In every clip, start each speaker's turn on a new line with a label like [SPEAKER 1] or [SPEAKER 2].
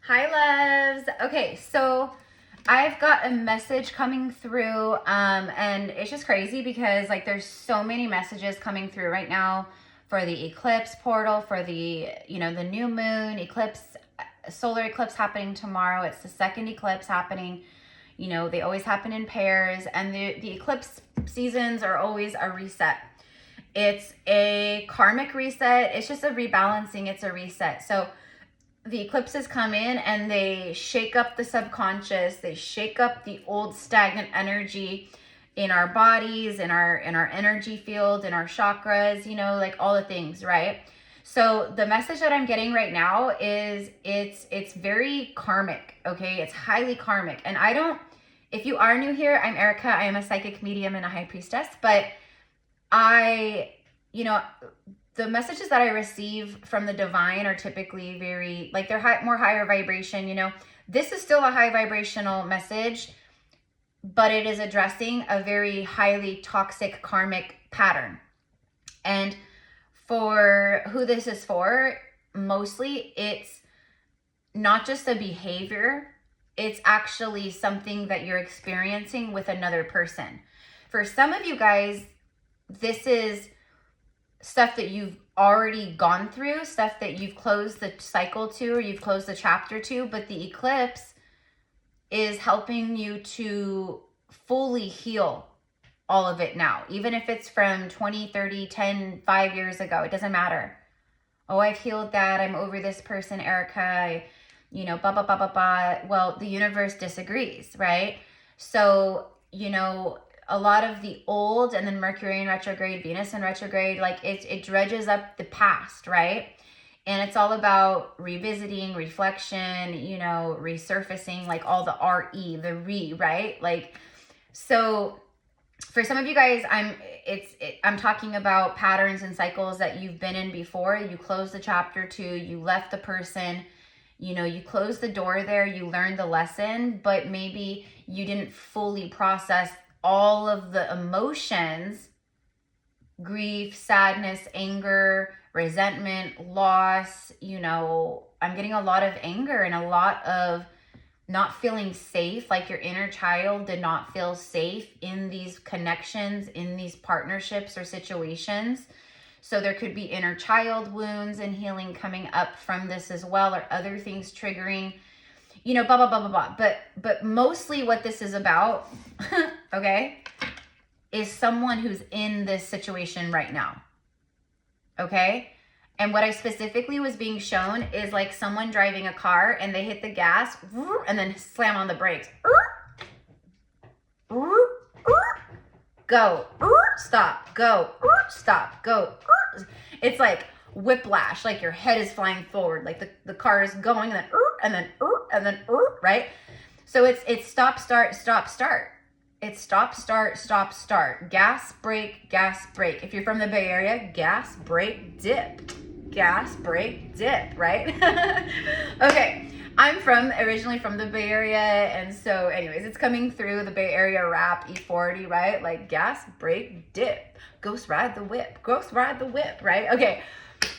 [SPEAKER 1] Hi, loves. Okay, so I've got a message coming through, and it's just crazy because like there's so many messages coming through right now for the eclipse portal, for the, the new moon eclipse, solar eclipse happening tomorrow. It's the second eclipse happening. They always happen in pairs, and the eclipse seasons are always a reset. It's a karmic reset. It's just a rebalancing. It's a reset. So the eclipses come in and they shake up the subconscious. They shake up the old stagnant energy in our bodies, in our energy field, in our chakras, like all the things, right? So the message that I'm getting right now is it's very karmic, okay? It's highly karmic. And if you are new here, I'm Erica. I am a psychic medium and a high priestess, but the messages that I receive from the divine are typically very, like they're more higher vibration, This is still a high vibrational message, but it is addressing a very highly toxic karmic pattern. And for who this is for, mostly it's not just a behavior, it's actually something that you're experiencing with another person. For some of you guys, this is stuff that you've already gone through, stuff that you've closed the cycle to, or you've closed the chapter to, but the eclipse is helping you to fully heal all of it now. Even if it's from 20, 30, 10, 5 years ago, it doesn't matter. Oh, I've healed that. I'm over this person, Erica. Blah, blah, blah, blah, blah. Well, the universe disagrees, right? So, a lot of the old, and then Mercury in retrograde, Venus in retrograde, like it dredges up the past, right? And it's all about revisiting, reflection, resurfacing, like all the RE, the right? Like, so for some of you guys, I'm talking about patterns and cycles that you've been in before. You closed the chapter 2, you left the person, you closed the door there, you learned the lesson, but maybe you didn't fully process all of the emotions, grief, sadness, anger, resentment, loss. I'm getting a lot of anger and a lot of not feeling safe, like your inner child did not feel safe in these connections, in these partnerships or situations. So there could be inner child wounds and healing coming up from this as well, or other things triggering, blah, blah, blah, blah, blah. But mostly what this is about, okay, is someone who's in this situation right now, okay? And what I specifically was being shown is like someone driving a car and they hit the gas and then slam on the brakes. Go, stop, go, stop, go. It's like whiplash, like your head is flying forward, like the car is going and then right? So it's stop, start, stop, start. It's stop, start, stop, start. Gas, brake, gas, brake. If you're from the Bay Area, gas, brake, dip. Gas, brake, dip, right? Okay, I'm originally from the Bay Area, and so anyways, it's coming through the Bay Area rap E40, right? Like gas, brake, dip. Ghost ride the whip. Ghost ride the whip, right? Okay.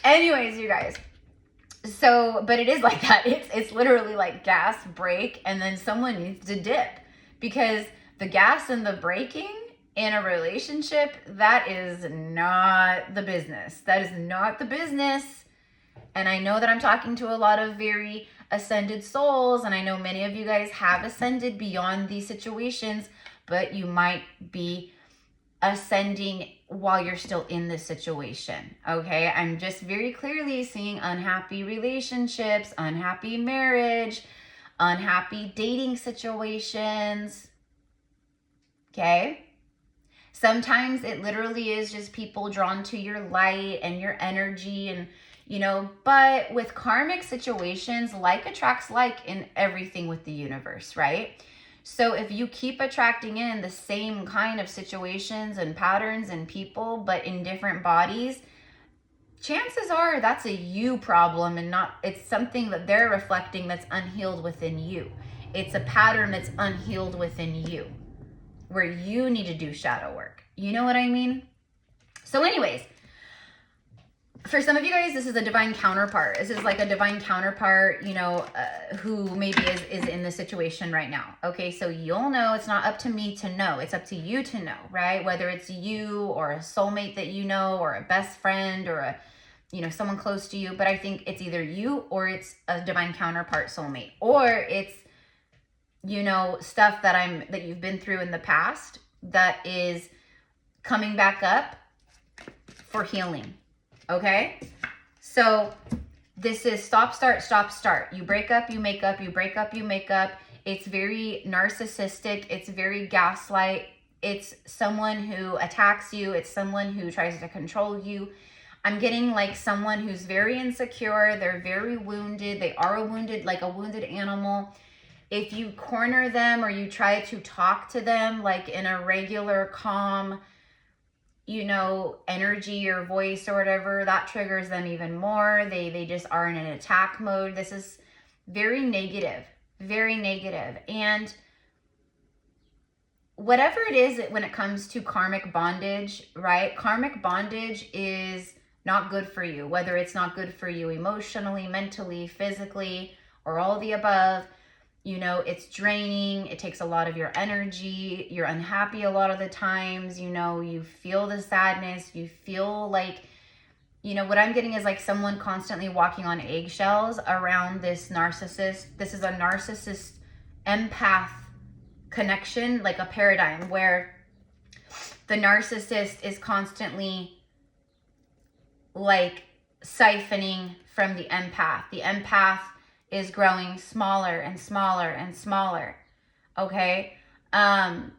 [SPEAKER 1] Anyways, you guys. So, but it is like that. It's literally like gas, brake, and then someone needs to dip, because the gas and the braking in a relationship, that is not the business. That is not the business. And I know that I'm talking to a lot of very ascended souls, and I know many of you guys have ascended beyond these situations, but you might be ascending while you're still in this situation, okay? I'm just very clearly seeing unhappy relationships, unhappy marriage, unhappy dating situations, okay? Sometimes it literally is just people drawn to your light and your energy, and but with karmic situations, like attracts like in everything with the universe, right? So if you keep attracting in the same kind of situations and patterns and people, but in different bodies, chances are that's a you problem, and it's something that they're reflecting that's unhealed within you. It's a pattern that's unhealed within you, where you need to do shadow work. You know what I mean? So anyways, For some of you guys, this is a divine counterpart. This is like a divine counterpart, you know, who maybe is in this situation right now. Okay, so you'll know. It's not up to me to know. It's up to you to know, right? Whether it's you or a soulmate that you know, or a best friend, or a, you know, someone close to you. But I think it's either you or it's a divine counterpart soulmate, or it's, you know, stuff that you've been through in the past that is coming back up for healing. Okay, so this is stop, start, stop, start. You break up, you make up, you break up, you make up. It's very narcissistic. It's very gaslight. It's someone who attacks you. It's someone who tries to control you. I'm getting like someone who's very insecure. They're very wounded. They are wounded, like a wounded animal. If you corner them or you try to talk to them like in a regular, calm, you know, energy or voice or whatever, that triggers them even more. They just are in an attack mode. This is very negative, very negative. And whatever it is when it comes to karmic bondage, right? Karmic bondage is not good for you, whether it's not good for you emotionally, mentally, physically, or all the above. You know, it's draining. It takes a lot of your energy. You're unhappy a lot of the times. You know, you feel the sadness. You feel like, you know, what I'm getting is like someone constantly walking on eggshells around this narcissist. This is a narcissist empath connection, like a paradigm where the narcissist is constantly like siphoning from the empath. The empath is growing smaller and smaller and smaller. Okay. And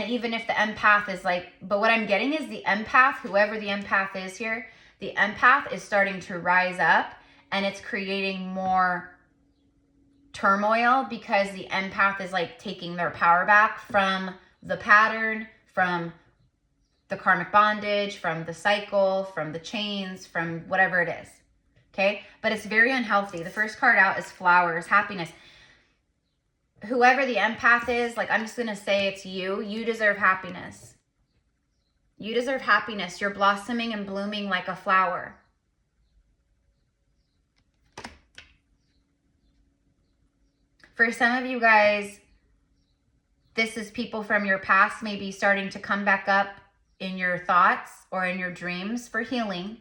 [SPEAKER 1] even if the empath is like, but what I'm getting is the empath, whoever the empath is here, the empath is starting to rise up, and it's creating more turmoil because the empath is like taking their power back from the pattern, from the karmic bondage, from the cycle, from the chains, from whatever it is. Okay, but it's very unhealthy. The first card out is flowers, happiness. Whoever the empath is, like, I'm just going to say it's you. You deserve happiness. You deserve happiness. You're blossoming and blooming like a flower. For some of you guys, this is people from your past maybe starting to come back up in your thoughts or in your dreams for healing.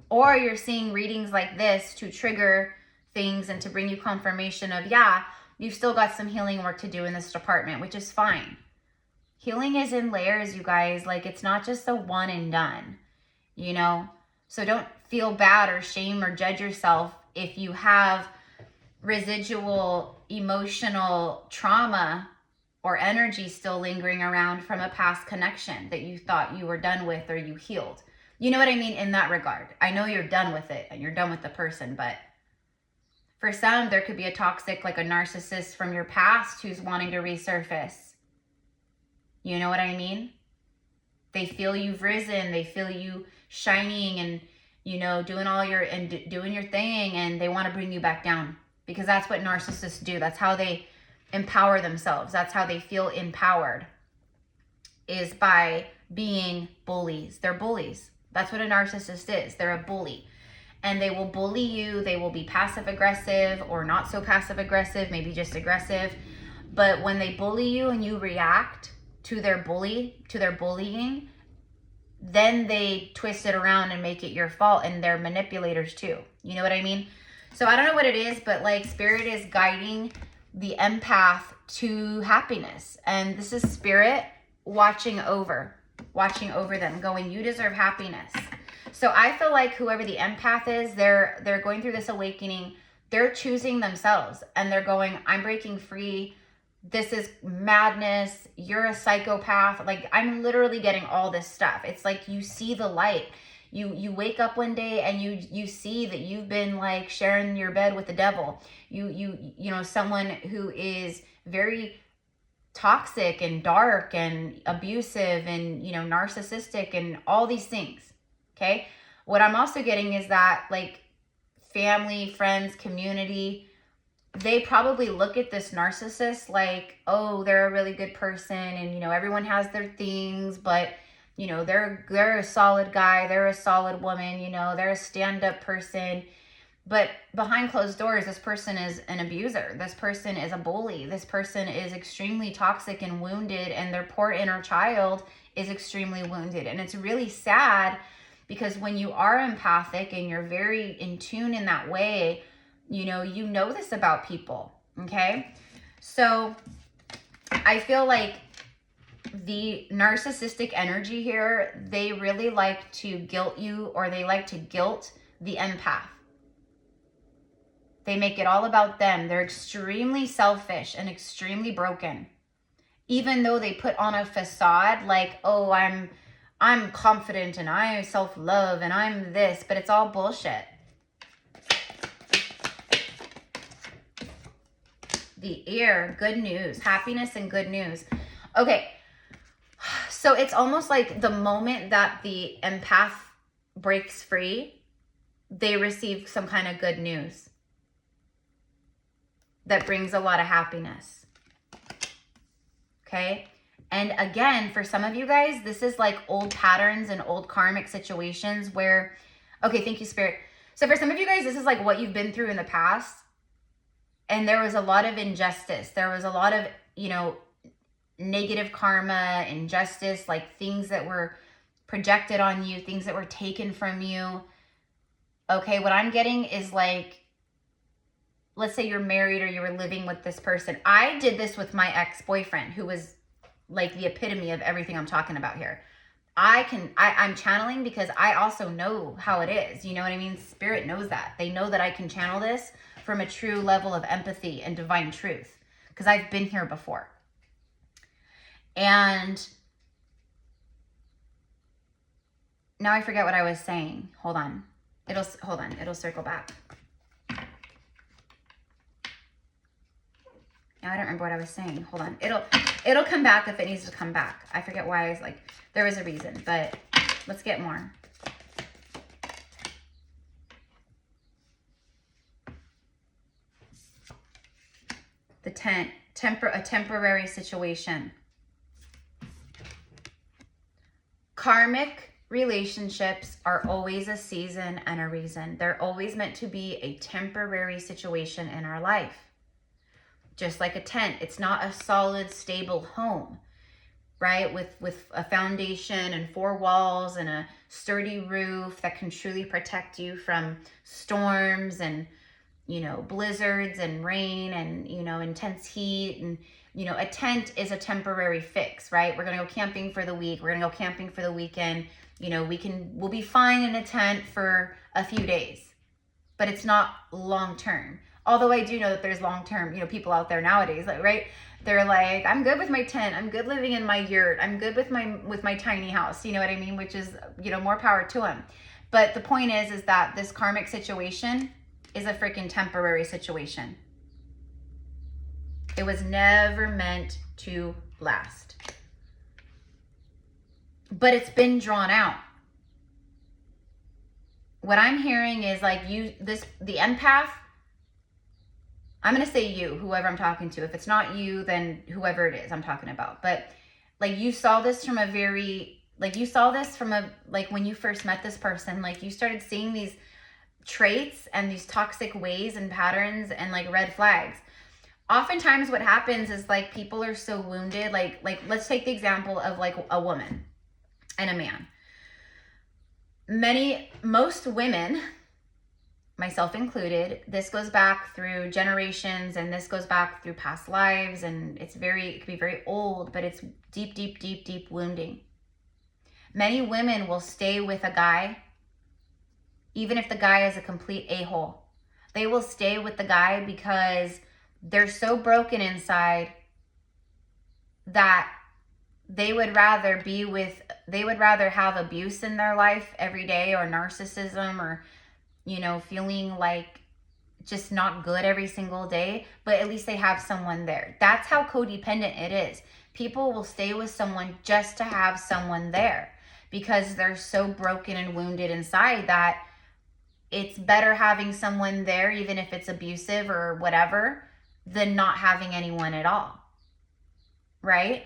[SPEAKER 1] Or you're seeing readings like this to trigger things and to bring you confirmation of, yeah, you've still got some healing work to do in this department, which is fine. Healing is in layers, you guys. Like, it's not just a one and done, you know? So don't feel bad or shame or judge yourself if you have residual emotional trauma or energy still lingering around from a past connection that you thought you were done with or you healed. You know what I mean in that regard. I know you're done with it and you're done with the person, but for some, there could be a toxic, like a narcissist from your past who's wanting to resurface. You know what I mean? They feel you've risen. They feel you shining and, you know, doing all your, and doing your thing, and they want to bring you back down because that's what narcissists do. That's how they empower themselves. That's how they feel empowered, is by being bullies. They're bullies. That's what a narcissist is. They're a bully. And they will bully you. They will be passive aggressive or not so passive aggressive, maybe just aggressive. But when they bully you and you react to their bullying, then they twist it around and make it your fault, and they're manipulators too. You know what I mean? So I don't know what it is, but like spirit is guiding the empath to happiness. And this is spirit watching over them, going, you deserve happiness. So I feel like whoever the empath is, they're going through this awakening. They're choosing themselves and they're going, I'm breaking free. This is madness. You're a psychopath. Like, I'm literally getting all this stuff. It's like you see the light. You wake up one day and you see that you've been like sharing your bed with the devil. You know, someone who is very toxic and dark and abusive and, you know, narcissistic and all these things. Okay. What I'm also getting is that like family, friends, community, they probably look at this narcissist like, oh, they're a really good person. And, you know, everyone has their things, but, You know, they're a solid guy, they're a solid woman, you know, they're a stand-up person. But behind closed doors, this person is an abuser. This person is a bully. This person is extremely toxic and wounded, and their poor inner child is extremely wounded. And it's really sad because when you are empathic and you're very in tune in that way, you know this about people, okay? So I feel like the narcissistic energy here, they really like to guilt you, or they like to guilt the empath. They make it all about them. They're extremely selfish and extremely broken. Even though they put on a facade like, oh, I'm confident and I self-love and I'm this, but it's all bullshit. The ear, good news, happiness and good news. Okay, so it's almost like the moment that the empath breaks free, they receive some kind of good news that brings a lot of happiness. Okay? And again, for some of you guys, this is like old patterns and old karmic situations where, okay, thank you, Spirit. So for some of you guys, this is like what you've been through in the past. And there was a lot of injustice. There was a lot of, you know, negative karma, injustice, like things that were projected on you, things that were taken from you. Okay, what I'm getting is like, let's say you're married or you were living with this person. I did this with my ex-boyfriend, who was like the epitome of everything I'm talking about here. I'm channeling because I also know how it is. You know what I mean? Spirit knows that. They know that I can channel this from a true level of empathy and divine truth because I've been here before. And now I forget what I was saying. Hold on. It'll circle back. I don't remember what I was saying. Hold on. It'll come back if it needs to come back. I forget why I was like, there was a reason, but let's get more. The a temporary situation. Karmic relationships are always a season and a reason. They're always meant to be a temporary situation in our life. Just like a tent, it's not a solid, stable home, right? With a foundation and 4 walls and a sturdy roof that can truly protect you from storms and, you know, blizzards and rain and, you know, intense heat. And, you know, a tent is a temporary fix, right? We're going to go camping for the week. We're going to go camping for the weekend. You know, we'll be fine in a tent for a few days, but it's not long term. Although I do know that there's long-term, you know, people out there nowadays, like, right? They're like, I'm good with my tent. I'm good living in my yurt. I'm good with my tiny house. You know what I mean? Which is, you know, more power to them. But the point is that this karmic situation is a freaking temporary situation. It was never meant to last. But it's been drawn out. What I'm hearing is like the empath, I'm going to say you, whoever I'm talking to. If it's not you, then whoever it is I'm talking about. But like you saw this from like when you first met this person, like you started seeing these traits and these toxic ways and patterns and like red flags. Oftentimes what happens is like people are so wounded. Like let's take the example of like a woman and a man. Most women, myself included, this goes back through generations and this goes back through past lives, and it could be very old, but it's deep wounding. Many women will stay with a guy even if the guy is a complete a-hole. They will stay with the guy because they're so broken inside that they would rather have abuse in their life every day, or narcissism, or, you know, feeling like just not good every single day, but at least they have someone there. That's how codependent it is. People will stay with someone just to have someone there because they're so broken and wounded inside that it's better having someone there, even if it's abusive or whatever, than not having anyone at all. Right?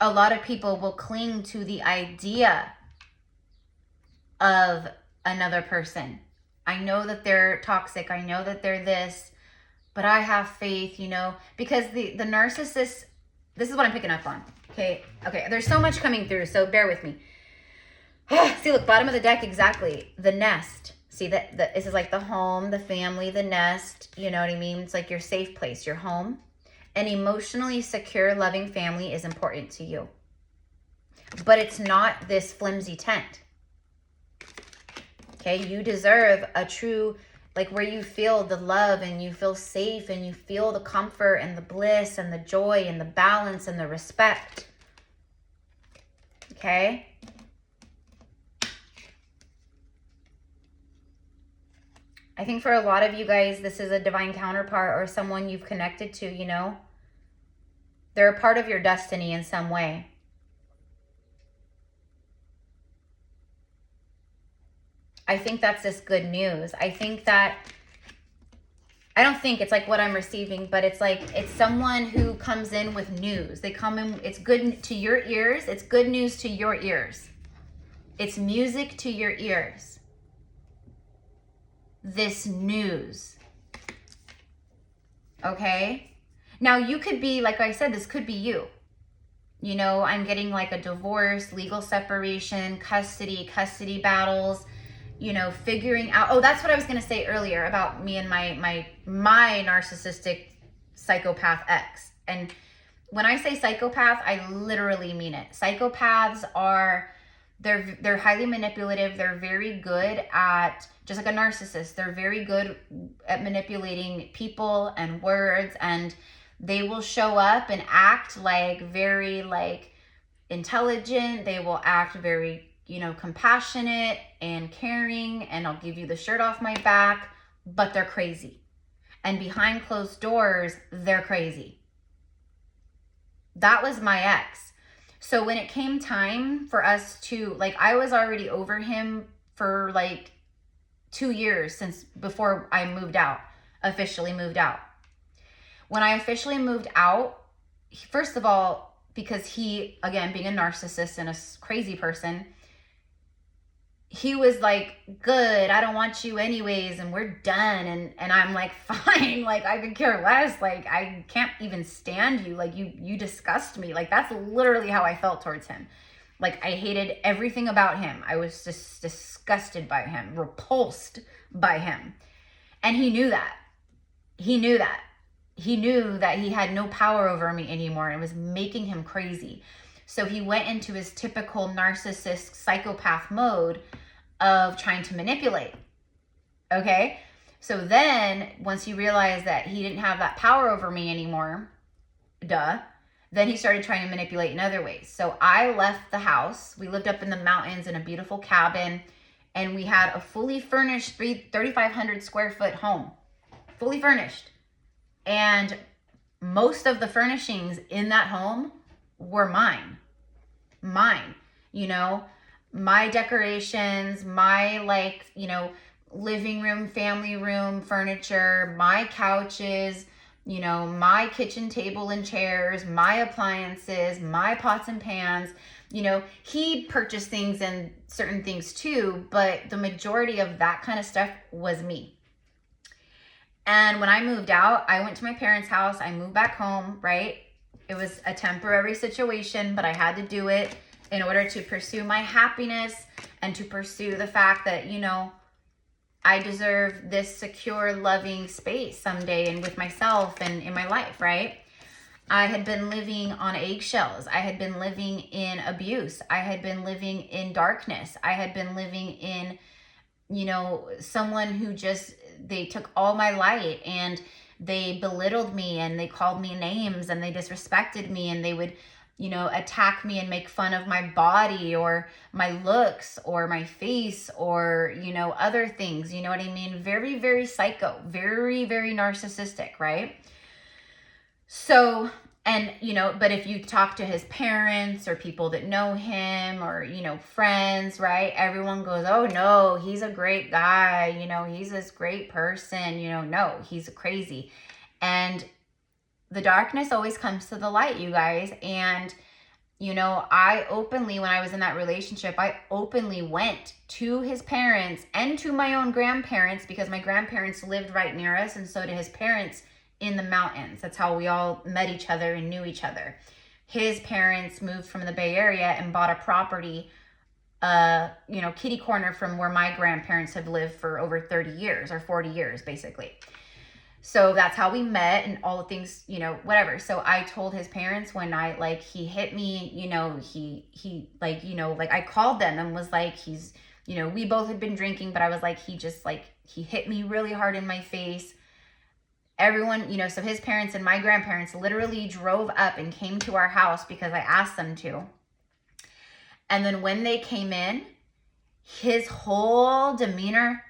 [SPEAKER 1] a lot of people will cling to the idea of another person. I know that they're toxic. I know that they're this, but I have faith, you know, because the narcissist, this is what I'm picking up on. Okay. There's so much coming through, so bear with me. See, look, bottom of the deck, exactly. The nest. See, that this is like the home, the family, the nest. You know what I mean? It's like your safe place, your home. An emotionally secure, loving family is important to you. But it's not this flimsy tent. Okay, you deserve a true, like where you feel the love and you feel safe and you feel the comfort and the bliss and the joy and the balance and the respect. Okay? I think for a lot of you guys, this is a divine counterpart or someone you've connected to, you know? They're a part of your destiny in some way. I think that's this good news. I think that, I don't think it's like what I'm receiving, but it's like, it's someone who comes in with news. They come in, it's good to your ears. It's good news to your ears. It's music to your ears. This news. Okay? Now you could be, like I said, this could be you. You know, I'm getting like a divorce, legal separation, custody battles, you know, figuring out, oh, that's what I was going to say earlier about me and my narcissistic psychopath ex. And when I say psychopath, I literally mean it. Psychopaths are, they're highly manipulative. They're very good at, just like a narcissist, they're very good at manipulating people and words, and they will show up and act like very like intelligent. They will act very, you know, compassionate and caring, and I'll give you the shirt off my back, but they're crazy. And behind closed doors, they're crazy. That was my ex. So when it came time for us to, like, I was already over him for like 2 years since before I moved out, officially moved out. When I officially moved out, first of all, because he, again, being a narcissist and a crazy person, he was like, good, I don't want you anyways, and we're done. And I'm like, fine, like I could care less. Like I can't even stand you. Like you disgust me. Like that's literally how I felt towards him. Like I hated everything about him. I was just disgusted by him, repulsed by him. And he knew that. He knew that. He knew that he had no power over me anymore, and it was making him crazy. So he went into his typical narcissist psychopath mode of trying to manipulate. Okay? So then once he realized that he didn't have that power over me anymore, then he started trying to manipulate in other ways. So I left the house. We lived up in the mountains in a beautiful cabin, and we had a fully furnished 3,500 square foot home, fully furnished. And most of the furnishings in that home were mine. You know, my decorations, my like, you know, living room, family room furniture, my couches, you know, my kitchen table and chairs, my appliances, my pots and pans. You know, he purchased things and certain things too, but the majority of that kind of stuff was me. And when I moved out, I went to my parents' house. I moved back home, right? It was a temporary situation, but I had to do it in order to pursue my happiness and to pursue the fact that, you know, I deserve this secure, loving space someday and with myself and in my life, right? I had been living on eggshells. I had been living in abuse. I had been living in darkness. I had been living in, you know, someone who just, they took all my light and they belittled me and they called me names and they disrespected me, and they would, you know, attack me and make fun of my body or my looks or my face or, you know, other things, you know what I mean? Very, very psycho, very, very narcissistic, right? So, and, you know, but if you talk to his parents or people that know him or, you know, friends, right? Everyone goes, oh no, he's a great guy. You know, he's this great person, you know, no, he's crazy. And the darkness always comes to the light, you guys. And You know, I openly, when I was in that relationship, I openly went to his parents and to my own grandparents, because my grandparents lived right near us, and so did his parents in the mountains. That's how we all met each other and knew each other. His parents moved from the Bay Area and bought a property, you know, kitty corner from where my grandparents have lived for over 30 years or 40 years, basically. So that's how we met and all the things, you know, whatever. So I told his parents one night, like, he hit me, you know, he like, you know, like I called them and was like, he's, you know, we both had been drinking, but I was like, he just like, he hit me really hard in my face. Everyone, you know, so his parents and my grandparents literally drove up and came to our house because I asked them to. And then when they came in, his whole demeanor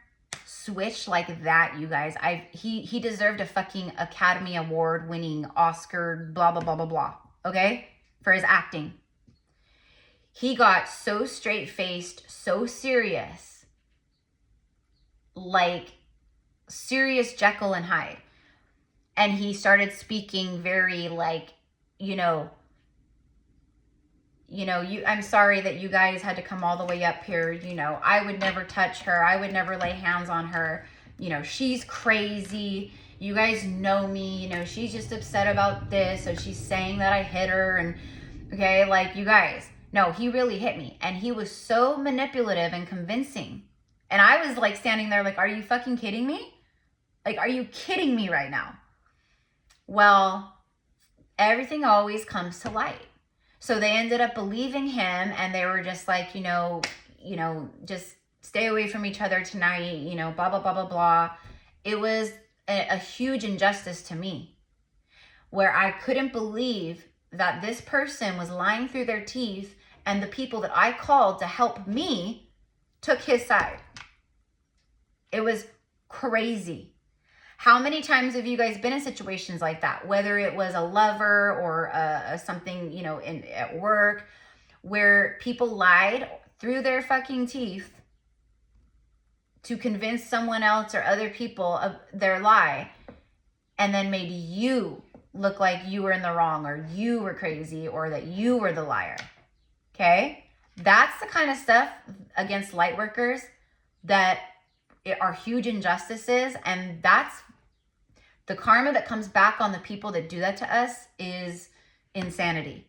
[SPEAKER 1] switch like that, you guys. He deserved a fucking Academy Award winning Oscar blah blah blah blah blah, okay, for his acting. He got so straight-faced, so serious, like serious Jekyll and Hyde. And he started speaking very like, I'm sorry that you guys had to come all the way up here. You know, I would never touch her. I would never lay hands on her. You know, she's crazy. You guys know me. You know, she's just upset about this. So she's saying that I hit her. And okay, like, you guys, no, he really hit me. And he was so manipulative and convincing. And I was like standing there like, are you fucking kidding me? Like, are you kidding me right now? Well, everything always comes to light. So they ended up believing him, and they were just like, just stay away from each other tonight, you know, blah, blah, blah, blah, blah. It was a huge injustice to me, where I couldn't believe that this person was lying through their teeth, and the people that I called to help me took his side. It was crazy. How many times have you guys been in situations like that? Whether it was a lover or something, you know, at work, where people lied through their fucking teeth to convince someone else or other people of their lie, and then made you look like you were in the wrong, or you were crazy, or that you were the liar. Okay? That's the kind of stuff against light workers that are huge injustices, and that's the karma that comes back on the people that do that to us is insanity.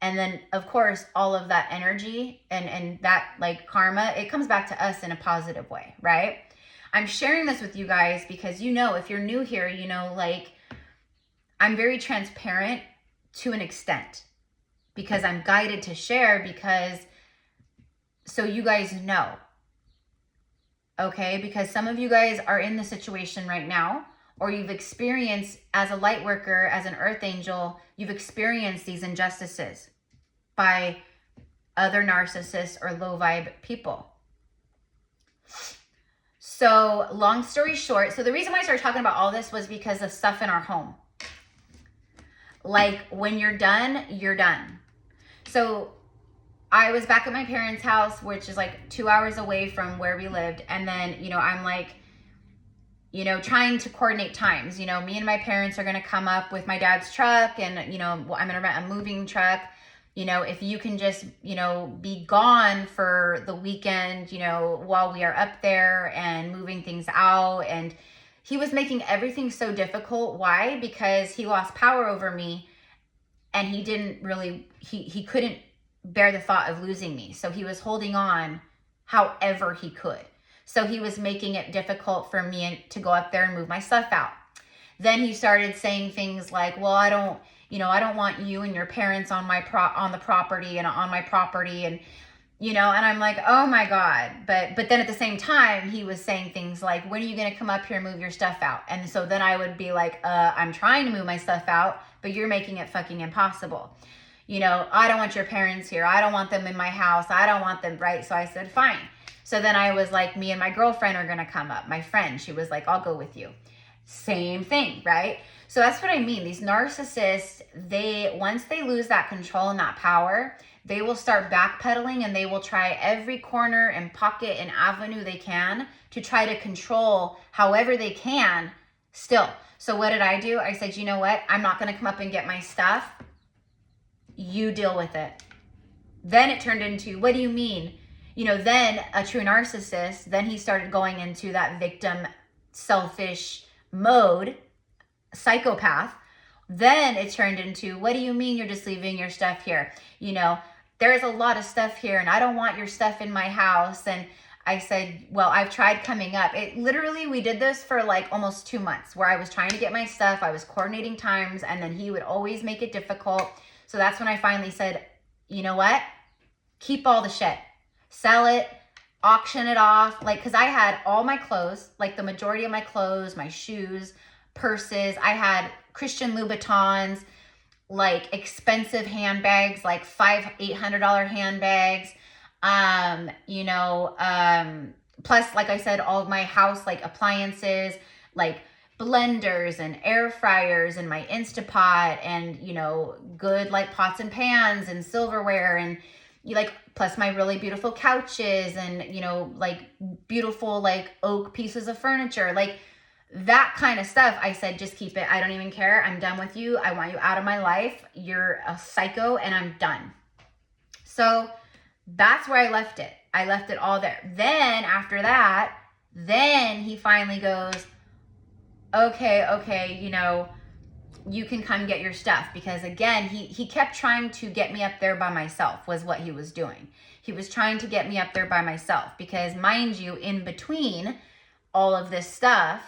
[SPEAKER 1] And then, of course, all of that energy and that like karma, it comes back to us in a positive way, right? I'm sharing this with you guys because, you know, if you're new here, you know, like, I'm very transparent to an extent because I'm guided to share, because so you guys know, okay? Because some of you guys are in the situation right now, or you've experienced as a light worker, as an earth angel, you've experienced these injustices by other narcissists or low vibe people. So long story short, so the reason why I started talking about all this was because of stuff in our home. Like, when you're done, you're done. So I was back at my parents' house, which is like 2 hours away from where we lived. And then, you know, I'm like, you know, trying to coordinate times. You know, me and my parents are going to come up with my dad's truck, and, you know, I'm going to rent a moving truck. You know, if you can just, you know, be gone for the weekend, you know, while we are up there and moving things out. And he was making everything so difficult. Why? Because he lost power over me, and he didn't really, he couldn't bear the thought of losing me. So he was holding on however he could. So he was making it difficult for me to go up there and move my stuff out. Then he started saying things like, well, I don't want you and your parents on the property and on my property. And, you know, and I'm like, oh my God. But then at the same time, he was saying things like, when are you going to come up here and move your stuff out? And so then I would be like, I'm trying to move my stuff out, but you're making it fucking impossible. You know, I don't want your parents here. I don't want them in my house. I don't want them, right? So I said, fine. So then I was like, me and my girlfriend are going to come up. My friend, she was like, I'll go with you. Same thing, right? So that's what I mean. These narcissists, once they lose that control and that power, they will start backpedaling, and they will try every corner and pocket and avenue they can to try to control however they can still. So what did I do? I said, you know what? I'm not going to come up and get my stuff. You deal with it. Then it turned into, what do you mean? You know, then a true narcissist, then he started going into that victim, selfish mode, psychopath. Then it turned into, what do you mean you're just leaving your stuff here? You know, there's a lot of stuff here and I don't want your stuff in my house. And I said, well, I've tried coming up. It literally, we did this for like almost 2 months where I was trying to get my stuff. I was coordinating times and then he would always make it difficult. So that's when I finally said, you know what? Keep all the shit. Sell it, auction it off. Like, cause I had all my clothes, like the majority of my clothes, my shoes, purses. I had Christian Louboutins, like expensive handbags, like $800 handbags. You know, plus, like I said, all of my house, like appliances, like blenders and air fryers and my Instapot and, you know, good like pots and pans and silverware and like, plus my really beautiful couches and, you know, like beautiful, like oak pieces of furniture, like that kind of stuff. I said, just keep it. I don't even care. I'm done with you. I want you out of my life. You're a psycho and I'm done. So that's where I left it. I left it all there. Then after that, then he finally goes, okay, you know, you can come get your stuff. Because again, he kept trying to get me up there by myself was what he was doing. He was trying to get me up there by myself because, mind you, in between all of this stuff,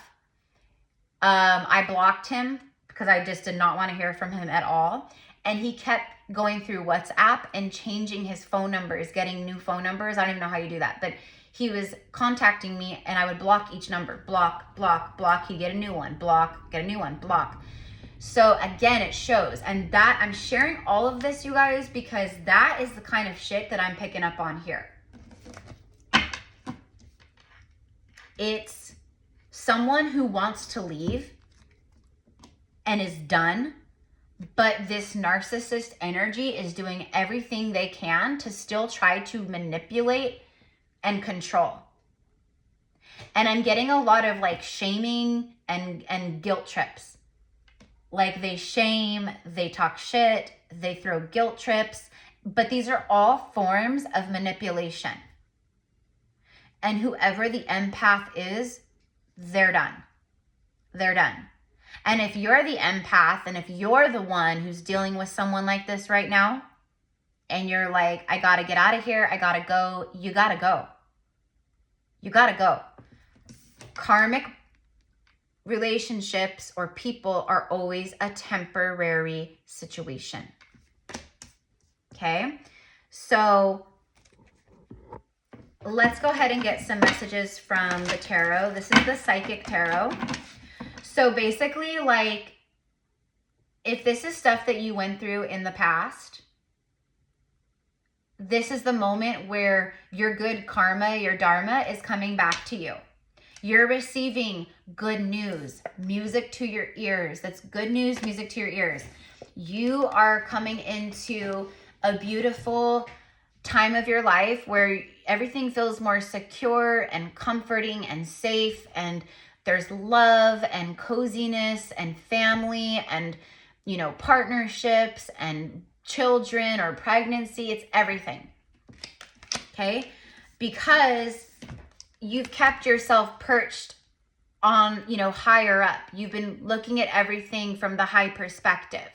[SPEAKER 1] I blocked him because I just did not want to hear from him at all. And he kept going through WhatsApp and changing his phone numbers, getting new phone numbers. I don't even know how you do that, but he was contacting me and I would block each number, block, block, block. He'd get a new one, block, get a new one, block. So again, it shows. And that I'm sharing all of this, you guys, because that is the kind of shit that I'm picking up on here. It's someone who wants to leave and is done, but this narcissist energy is doing everything they can to still try to manipulate and control. And I'm getting a lot of like shaming and guilt trips. Like they shame, they talk shit, they throw guilt trips, but these are all forms of manipulation. And whoever the empath is, they're done. They're done. And if you're the empath and if you're the one who's dealing with someone like this right now, and you're like, I gotta get out of here, I gotta go, you gotta go. You gotta go. Karmic relationships or people are always a temporary situation. Okay? So let's go ahead and get some messages from the tarot. This is the Psychic Tarot. So basically, like, if this is stuff that you went through in the past, this is the moment where your good karma, your dharma is coming back to you. You're receiving good news, music to your ears. That's good news, music to your ears. You are coming into a beautiful time of your life where everything feels more secure and comforting and safe, and there's love and coziness and family and, you know, partnerships and children or pregnancy. It's everything. Okay? Because you've kept yourself perched on, you know, higher up. You've been looking at everything from the high perspective.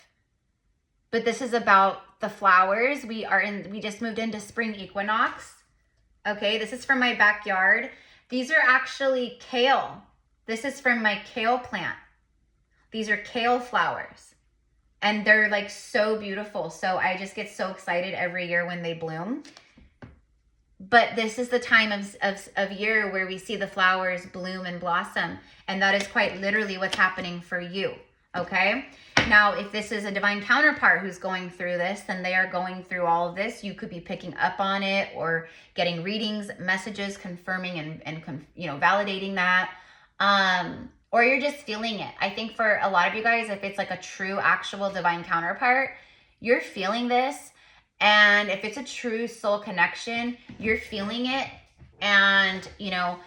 [SPEAKER 1] But this is about the flowers. We just moved into spring equinox. Okay, this is from my backyard. These are actually kale. This is from my kale plant. These are kale flowers. And they're like so beautiful. So I just get so excited every year when they bloom. But this is the time of year where we see the flowers bloom and blossom. And that is quite literally what's happening for you. Okay? Now, if this is a divine counterpart who's going through this, then they are going through all of this. You could be picking up on it or getting readings, messages, confirming and you know, validating that. Or you're just feeling it. I think for a lot of you guys, if it's like a true, actual divine counterpart, you're feeling this. And if it's a true soul connection, you're feeling it. And, you know,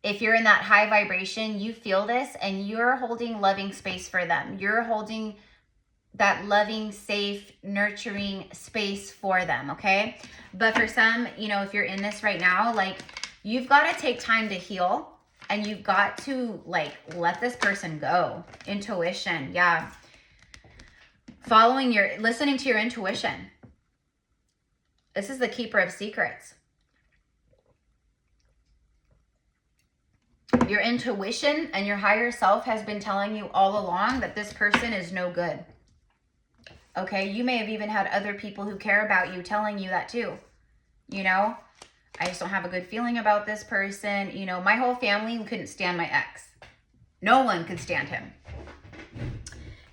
[SPEAKER 1] if you're in that high vibration, you feel this and you're holding loving space for them. You're holding that loving, safe, nurturing space for them, okay? But for some, you know, if you're in this right now, like, you've got to take time to heal, and you've got to, like, let this person go. Intuition, yeah. Listening to your intuition. This is the keeper of secrets. Your intuition and your higher self has been telling you all along that this person is no good. Okay, you may have even had other people who care about you telling you that too. You know, I just don't have a good feeling about this person. You know, my whole family couldn't stand my ex. No one could stand him.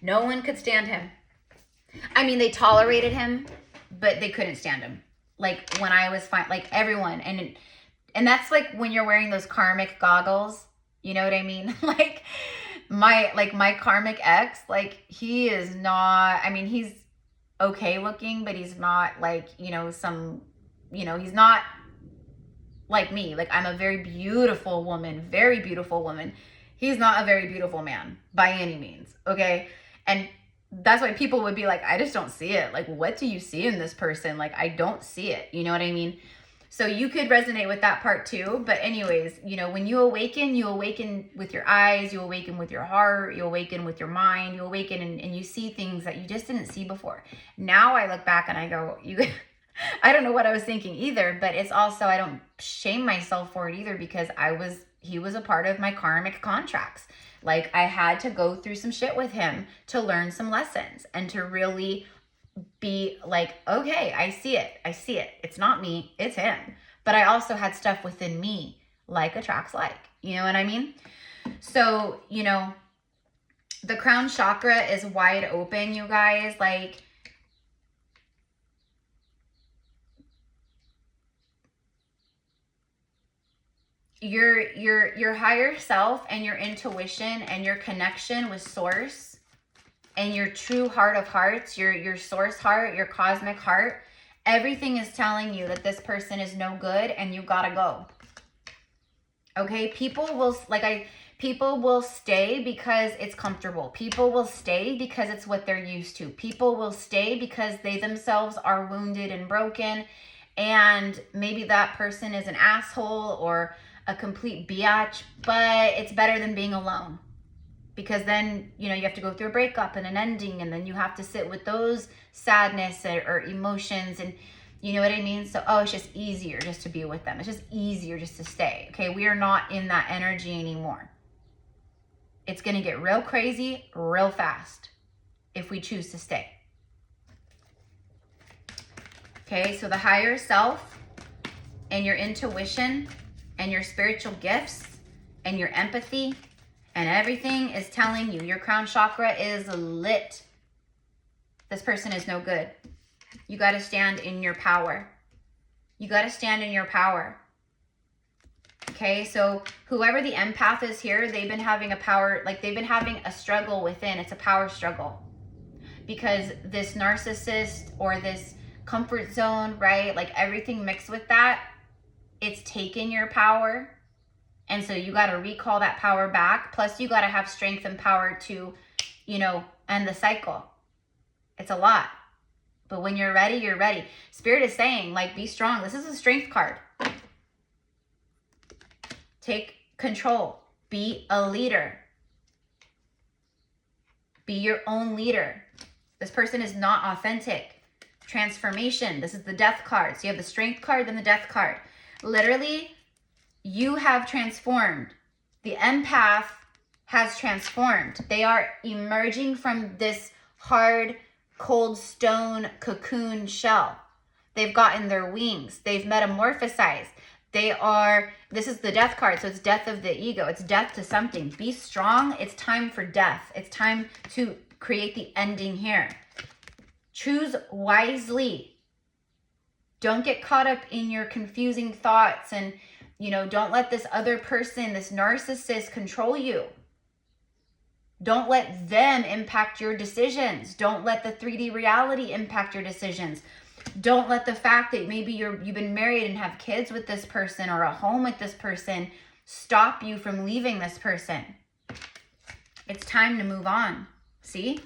[SPEAKER 1] No one could stand him. I mean, they tolerated him, but they couldn't stand him. Like, when I was fine, like, everyone. And that's like when you're wearing those karmic goggles. You know what I mean? Like my karmic ex, like, he is not, I mean, he's okay looking, but he's not like, you know, he's not like me. Like, I'm a very beautiful woman. He's not a very beautiful man by any means. Okay. And that's why people would be like, I just don't see it. Like, what do you see in this person? Like, I don't see it. You know what I mean? So you could resonate with that part too. But anyways, you know, when you awaken with your eyes, you awaken with your heart, you awaken with your mind, you awaken and you see things that you just didn't see before. Now I look back and I go, I don't know what I was thinking either, but it's also, I don't shame myself for it either, because he was a part of my karmic contracts. Like, I had to go through some shit with him to learn some lessons and to really be like, okay, I see it. It's not me, it's him. But I also had stuff within me, like attracts like, you know what I mean? So, you know, the crown chakra is wide open, you guys. Like, your higher self and your intuition and your connection with source and your true heart of hearts, your source heart, your cosmic heart, everything is telling you that this person is no good and you gotta go. Okay, people will stay because it's comfortable. People will stay because it's what they're used to. People will stay because they themselves are wounded and broken, and maybe that person is an asshole or a complete biatch, but it's better than being alone. Because then, you know, you have to go through a breakup and an ending, and then you have to sit with those sadness or emotions, and you know what I mean? So, it's just easier just to be with them. It's just easier just to stay. Okay, we are not in that energy anymore. It's going to get real crazy real fast if we choose to stay. Okay, so the higher self and your intuition and your spiritual gifts and your empathy and everything is telling you your crown chakra is lit. This person is no good. You got to stand in your power. You got to stand in your power. Okay, so whoever the empath is here, they've been having a struggle within. It's a power struggle. Because this narcissist or this comfort zone, right? Like, everything mixed with that, it's taken your power. And so you got to recall that power back. Plus, you got to have strength and power to, you know, end the cycle. It's a lot. But when you're ready, you're ready. Spirit is saying, like, be strong. This is a strength card. Take control. Be a leader. Be your own leader. This person is not authentic. Transformation. This is the death card. So you have the strength card, then the death card. Literally, you have transformed. The empath has transformed. They are emerging from this hard, cold stone cocoon shell. They've gotten their wings. They've metamorphosized. This is the death card, so it's death of the ego. It's death to something. Be strong. It's time for death. It's time to create the ending here. Choose wisely. Don't get caught up in your confusing thoughts, and you know, don't let this other person, this narcissist, control you. Don't let them impact your decisions. Don't let the 3D reality impact your decisions. Don't let the fact that maybe you've been married and have kids with this person or a home with this person stop you from leaving this person. It's time to move on. See?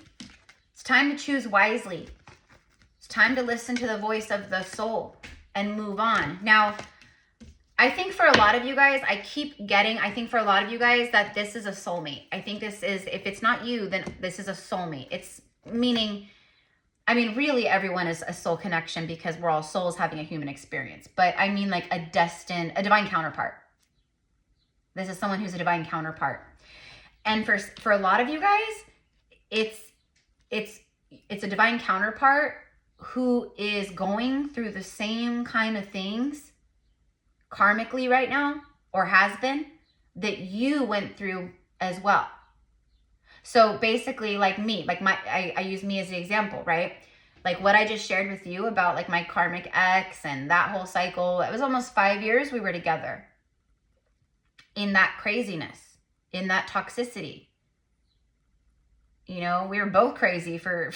[SPEAKER 1] It's time to choose wisely. It's time to listen to the voice of the soul and move on. Now, I think for a lot of you guys, I think for a lot of you guys that this is a soulmate. I think this is, if it's not you, then this is a soulmate. It's meaning, I mean, really everyone is a soul connection because we're all souls having a human experience. But I mean like a divine counterpart. This is someone who's a divine counterpart. And for a lot of you guys, it's a divine counterpart who is going through the same kind of things karmically right now, or has been, that you went through as well. So basically, like me, like I use me as the example, right? Like what I just shared with you about like my karmic ex and that whole cycle. It was almost 5 years we were together in that craziness, in that toxicity. You know, we were both crazy for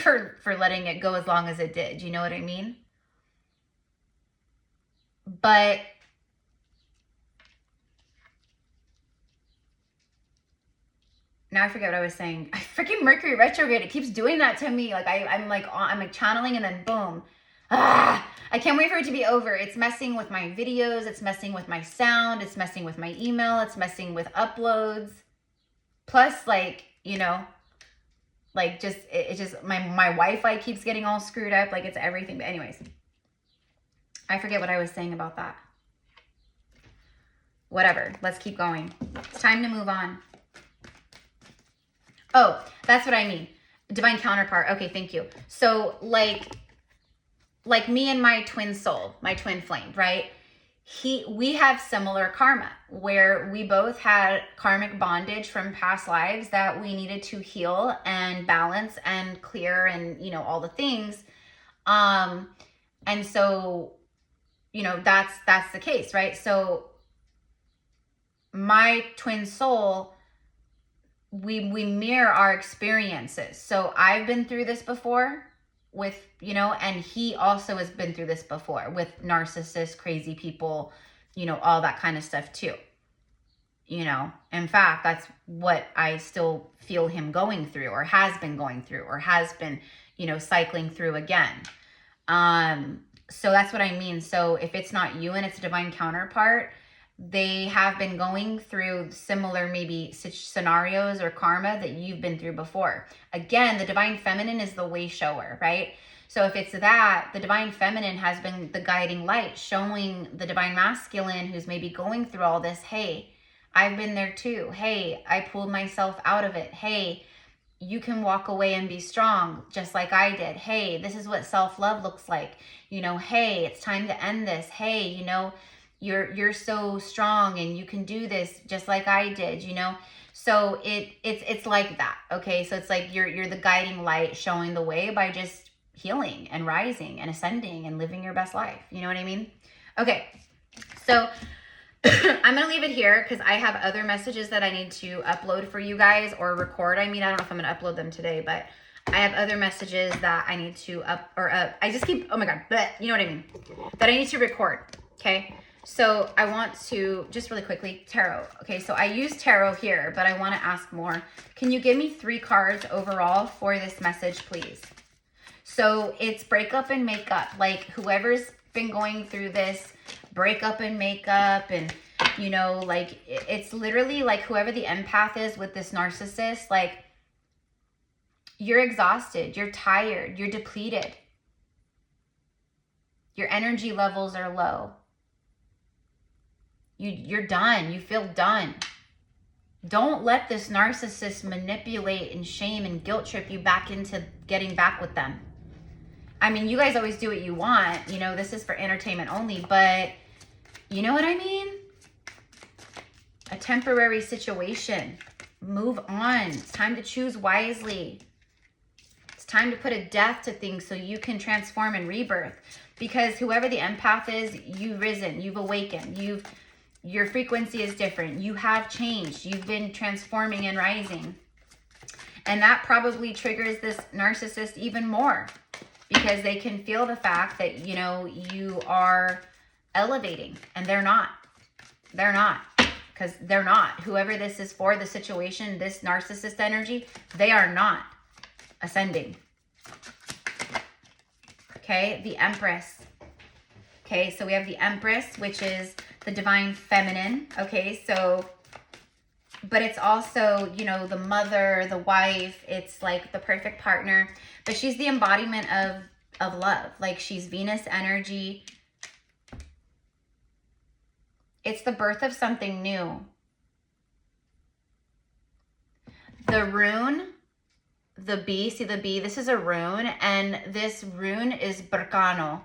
[SPEAKER 1] letting it go as long as it did. You know what I mean? But now I forget what I was saying. Freaking Mercury retrograde, it keeps doing that to me. Like I'm like channeling and then boom. I can't wait for it to be over. It's messing with my videos. It's messing with my sound. It's messing with my email. It's messing with uploads. Plus, like, you know, like just, it just, my Wi-Fi keeps getting all screwed up. Like it's everything. But anyways, I forget what I was saying about that. Whatever. Let's keep going. It's time to move on. Oh, that's what I mean. Divine counterpart. Okay, thank you. So like me and my twin soul, my twin flame, right? We have similar karma where we both had karmic bondage from past lives that we needed to heal and balance and clear and, you know, all the things. And so, you know, that's the case, right? So my twin soul, we mirror our experiences. So I've been through this before with, you know, and he also has been through this before with narcissists, crazy people, you know, all that kind of stuff too. You know, in fact, that's what I still feel him going through, or has been going through, or has been, you know, cycling through again. So that's what I mean. So if it's not you and it's a divine counterpart, they have been going through similar maybe scenarios or karma that you've been through before. Again, the divine feminine is the way shower, right? So if it's that, the divine feminine has been the guiding light, showing the divine masculine who's maybe going through all this, hey, I've been there too. Hey, I pulled myself out of it. Hey, you can walk away and be strong just like I did. Hey, this is what self-love looks like. You know, hey, it's time to end this. Hey, you know, you're so strong and you can do this just like I did, you know? So it's like that. Okay. So it's like you're the guiding light showing the way by just healing and rising and ascending and living your best life. You know what I mean? Okay. So I'm going to leave it here because I have other messages that I need to upload for you guys, or record. I mean, I don't know if I'm going to upload them today, but I have other messages that I need to I just keep, oh my God, but you know what I mean? That I need to record. Okay. So I want to, just really quickly, tarot. Okay, so I use tarot here, but I want to ask more. Can you give me 3 cards overall for this message, please? So it's breakup and makeup. Like whoever's been going through this breakup and makeup, and, you know, like it's literally like whoever the empath is with this narcissist, like you're exhausted, you're tired, you're depleted. Your energy levels are low. You're done. You feel done. Don't let this narcissist manipulate and shame and guilt trip you back into getting back with them. I mean, you guys always do what you want. You know, this is for entertainment only, but you know what I mean? A temporary situation. Move on. It's time to choose wisely. It's time to put a death to things so you can transform and rebirth. Because whoever the empath is, you've risen, you've awakened, your frequency is different. You have changed. You've been transforming and rising. And that probably triggers this narcissist even more because they can feel the fact that, you know, you are elevating and they're not. They're not. Because they're not. Whoever this is for, the situation, this narcissist energy, they are not ascending. okay? The Empress. Okay, so we have the Empress, which is the divine feminine, okay? So, but it's also, you know, the mother, the wife, it's like the perfect partner, but she's the embodiment of love. Like, she's Venus energy. It's the birth of something new. The rune, the bee, see the bee? This is a rune, and this rune is Berkano.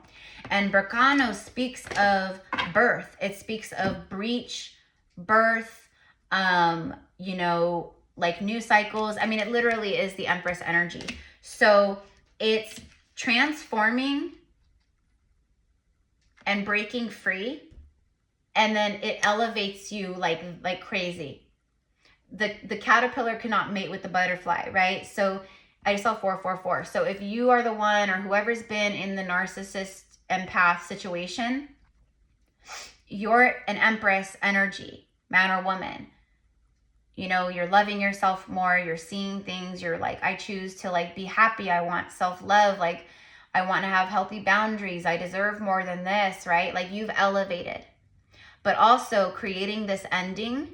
[SPEAKER 1] And Berkano speaks of birth. It speaks of breach, birth, you know, like new cycles. I mean, it literally is the Empress energy. So it's transforming and breaking free, and then it elevates you like crazy. The caterpillar cannot mate with the butterfly, right? So I just saw 444. So if you are the one, or whoever's been in the narcissist empath situation, you're an Empress energy, man or woman. You know, you're loving yourself more, you're seeing things, you're like, I choose to like be happy, I want self-love, like I want to have healthy boundaries, I deserve more than this, right? Like, you've elevated. But also creating this ending,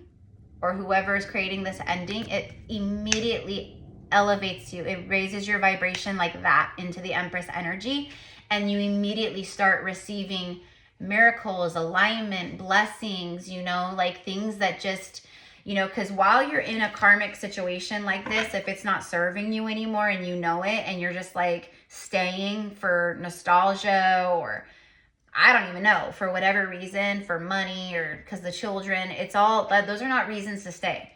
[SPEAKER 1] or whoever is creating this ending, it immediately elevates you. It raises your vibration like that into the Empress energy, and you immediately start receiving miracles, alignment, blessings, you know, like things that just, you know, because while you're in a karmic situation like this, if it's not serving you anymore and you know it, and you're just like staying for nostalgia, or I don't even know, for whatever reason, for money, or because the children, it's all, those are not reasons to stay.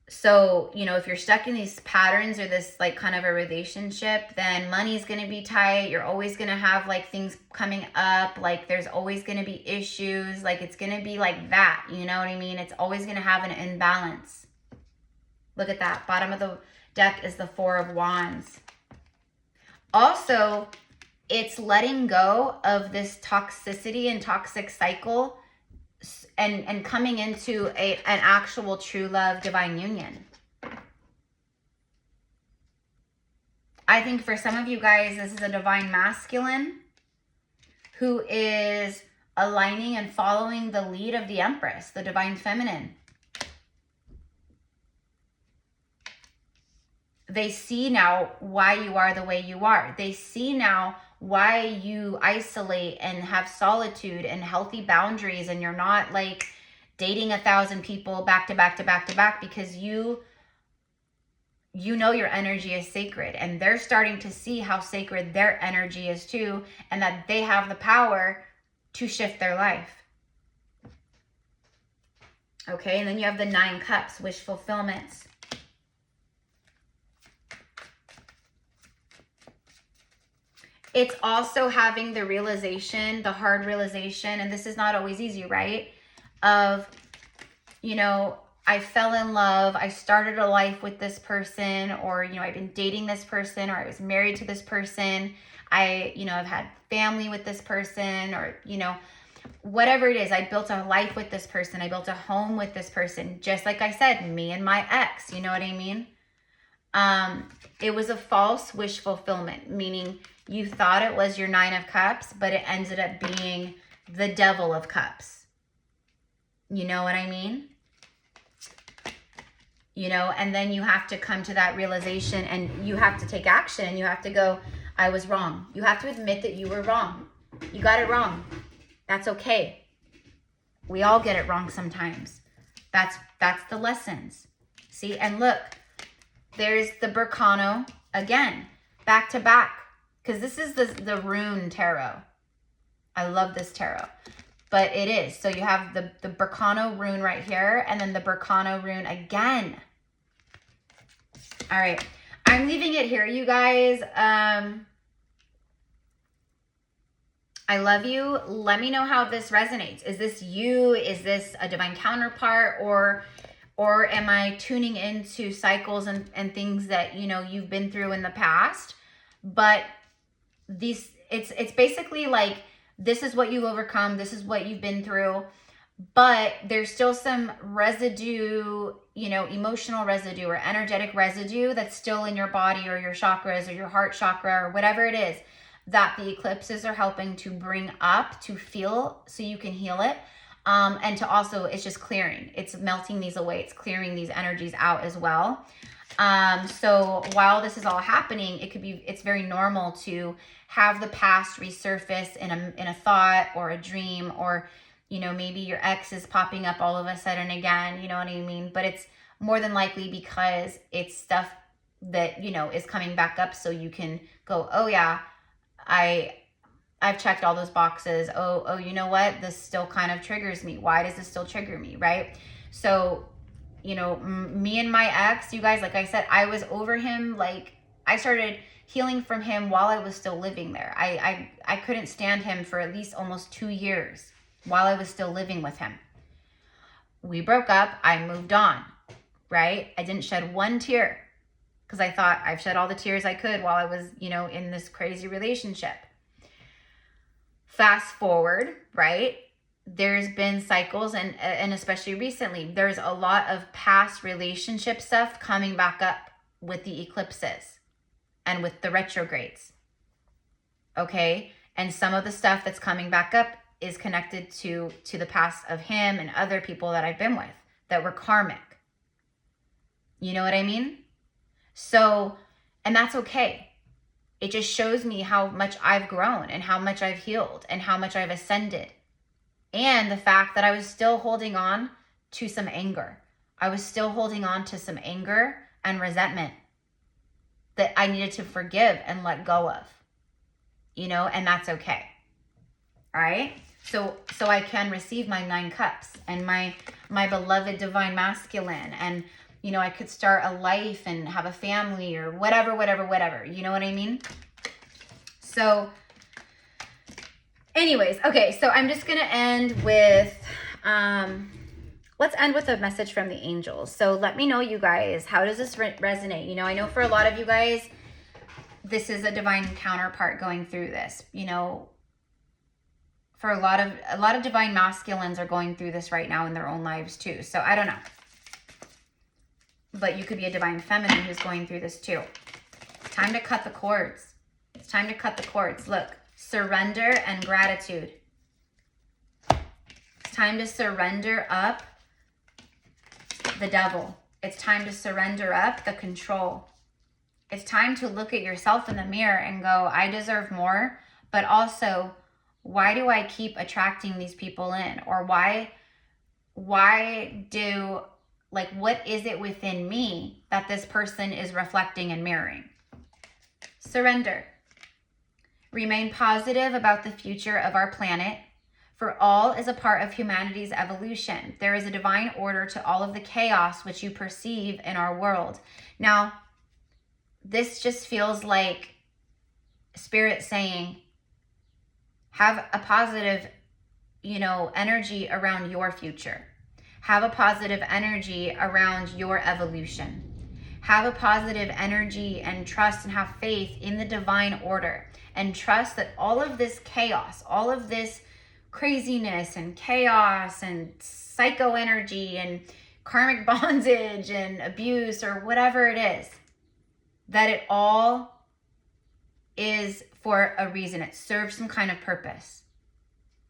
[SPEAKER 1] So, you know, if you're stuck in these patterns or this like kind of a relationship, then money's going to be tight. You're always going to have like things coming up. Like, there's always going to be issues. Like, it's going to be like that. You know what I mean? It's always going to have an imbalance. Look at that. Bottom of the deck is the Four of Wands. Also, it's letting go of this toxicity and toxic cycle, and coming into an actual true love divine union. I think for some of you guys, this is a divine masculine who is aligning and following the lead of the Empress, the divine feminine. They see now why you are the way you are. They see now why you isolate and have solitude and healthy boundaries, and you're not like dating 1,000 people back to back to back to back, because you know your energy is sacred, and they're starting to see how sacred their energy is too, and that they have the power to shift their life. Okay, and then you have the 9 Cups, wish fulfillments. It's also having the realization, the hard realization, and this is not always easy, right? Of, you know, I fell in love, I started a life with this person, or, you know, I've been dating this person, or I was married to this person. I've had family with this person, or, you know, whatever it is. I built a life with this person. I built a home with this person. Just like I said, me and my ex, you know what I mean? It was a false wish fulfillment, meaning you thought it was your 9 of Cups, but it ended up being the Devil of Cups. You know what I mean? You know, and then you have to come to that realization, and you have to take action, and you have to go, I was wrong. You have to admit that you were wrong. You got it wrong. That's okay. We all get it wrong sometimes. That's the lessons. See, and look, there's the Berkano again, back to back, because this is the rune tarot. I love this tarot, but it is. So you have the Berkano rune right here, and then the Berkano rune again. All right, I'm leaving it here, you guys. I love you. Let me know how this resonates. Is this you? Is this a divine counterpart? Or am I tuning into cycles and things that, you know, you've been through in the past? But it's basically like, this is what you've overcome. This is what you've been through. but there's still some residue, you know, emotional residue or energetic residue that's still in your body or your chakras or your heart chakra or whatever it is that the eclipses are helping to bring up to feel so you can heal it. And to also, it's just clearing. It's melting these away. It's clearing these energies out as well. So while this is all happening, it's very normal to have the past resurface in a thought or a dream, or, you know, maybe your ex is popping up all of a sudden again, you know what I mean? But it's more than likely because it's stuff that, you know, is coming back up, so you can go, oh yeah, I've checked all those boxes. Oh, you know what? This still kind of triggers me. Why does this still trigger me, right? So, you know, me and my ex, you guys, like I said, I was over him. Like, I started healing from him while I was still living there. I couldn't stand him for at least almost 2 years while I was still living with him. We broke up. I moved on, right? I didn't shed one tear because I thought I've shed all the tears I could while I was, you know, in this crazy relationship. Fast forward, right? There's been cycles, and especially recently, there's a lot of past relationship stuff coming back up with the eclipses and with the retrogrades. Okay? And some of the stuff that's coming back up is connected to the past of him and other people that I've been with that were karmic. You know what I mean? So, and that's okay. It just shows me how much I've grown and how much I've healed and how much I've ascended. And the fact that I was still holding on to some anger. I was still holding on to some anger and resentment that I needed to forgive and let go of. You know, and that's okay. All right? So I can receive my 9 cups and my beloved divine masculine, and, you know, I could start a life and have a family or whatever. You know what I mean? So anyways, okay, so I'm just going to end with, let's end with a message from the angels. So let me know, you guys, how does this resonate? You know, I know for a lot of you guys, this is a divine counterpart going through this. You know, for a lot of divine masculines are going through this right now in their own lives too. So I don't know. But you could be a divine feminine who's going through this too. Time to cut the cords. It's time to cut the cords. Look, surrender and gratitude. It's time to surrender up the devil. It's time to surrender up the control. It's time to look at yourself in the mirror and go, I deserve more, but also, why do I keep attracting these people in? Or why do, like, what is it within me that this person is reflecting and mirroring? Surrender. Remain positive about the future of our planet, for all is a part of humanity's evolution. There is a divine order to all of the chaos which you perceive in our world. Now, this just feels like Spirit saying, have a positive, you know, energy around your future. Have a positive energy around your evolution. Have a positive energy and trust and have faith in the divine order. And trust that all of this chaos, all of this craziness and chaos and psycho energy and karmic bondage and abuse or whatever it is, that it all is for a reason. It serves some kind of purpose.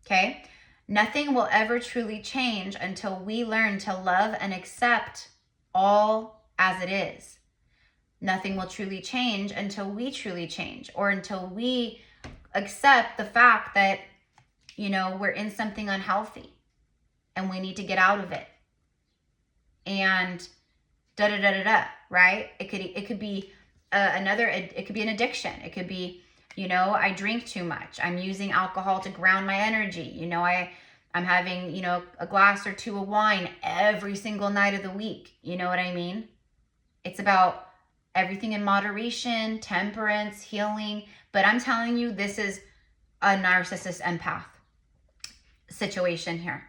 [SPEAKER 1] Okay? Nothing will ever truly change until we learn to love and accept all as it is. Nothing will truly change until we truly change, or until we accept the fact that, you know, we're in something unhealthy and we need to get out of it. And right? It could be it could be an addiction. It could be, you know, I drink too much. I'm using alcohol to ground my energy. You know, I'm having, you know, a glass or 2 of wine every single night of the week. You know what I mean? It's about everything in moderation, temperance, healing. But I'm telling you, this is a narcissist empath situation here.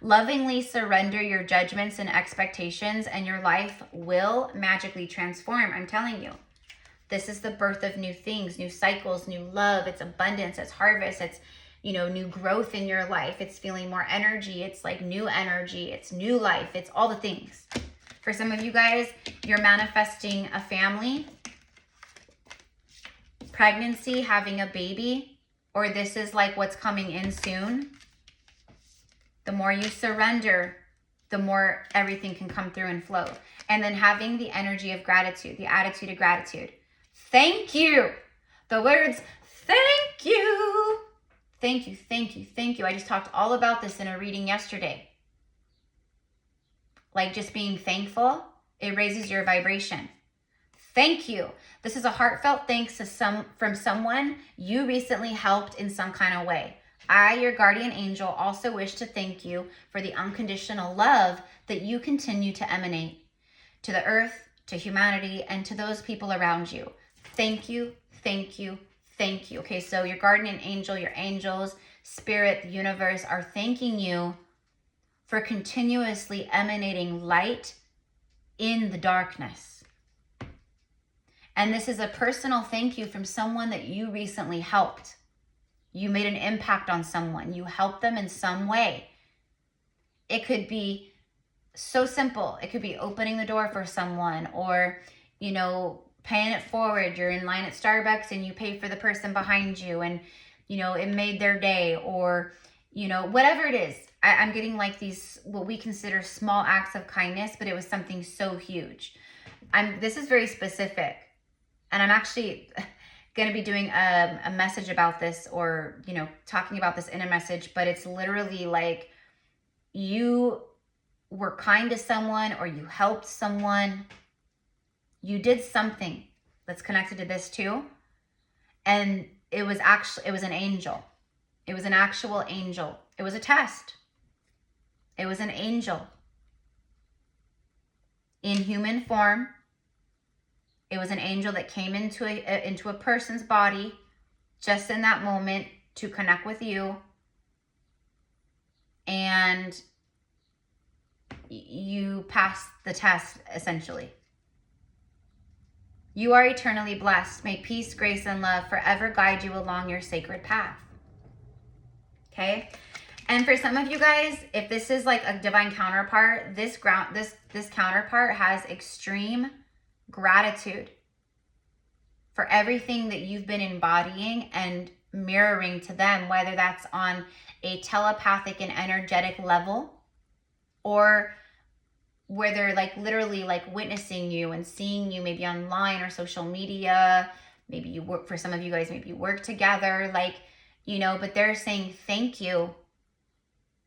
[SPEAKER 1] Lovingly surrender your judgments and expectations, and your life will magically transform. I'm telling you. This is the birth of new things, new cycles, new love. It's abundance, it's harvest, it's you know, new growth in your life. It's feeling more energy. It's like new energy. It's new life. It's all the things. For some of you guys, you're manifesting a family, pregnancy, having a baby, or this is like what's coming in soon. The more you surrender, the more everything can come through and flow. And then having the energy of gratitude, the attitude of gratitude. Thank you. The words, thank you. Thank you, thank you, thank you. I just talked all about this in a reading yesterday. Like just being thankful, it raises your vibration. Thank you. This is a heartfelt thanks to from someone you recently helped in some kind of way. I, your guardian angel, also wish to thank you for the unconditional love that you continue to emanate to the earth, to humanity, and to those people around you. Thank you, thank you, thank you. Okay, so your guardian angel, your angels, spirit, the universe are thanking you for continuously emanating light in the darkness. And this is a personal thank you from someone that you recently helped. You made an impact on someone. You helped them in some way. It could be so simple. It could be opening the door for someone, or, you know, paying it forward. You're in line at Starbucks and you pay for the person behind you and, you know, it made their day, or, you know, whatever it is. I'm getting like these, what we consider small acts of kindness, but it was something so huge. This is very specific, and I'm actually going to be doing a message about this, or, you know, talking about this in a message, but it's literally like you were kind to someone, or you helped someone. You did something that's connected to this too. And it was an angel. It was an actual angel. It was a test. It was an angel in human form. It was an angel that came into a person's body just in that moment to connect with you. And you passed the test, essentially. You are eternally blessed. May peace, grace, and love forever guide you along your sacred path. Okay? And for some of you guys, if this is like a divine counterpart, this counterpart has extreme gratitude for everything that you've been embodying and mirroring to them, whether that's on a telepathic and energetic level, or where they're like literally like witnessing you and seeing you maybe online or social media. Maybe you work, for some of you guys, maybe you work together, like, you know, but they're saying thank you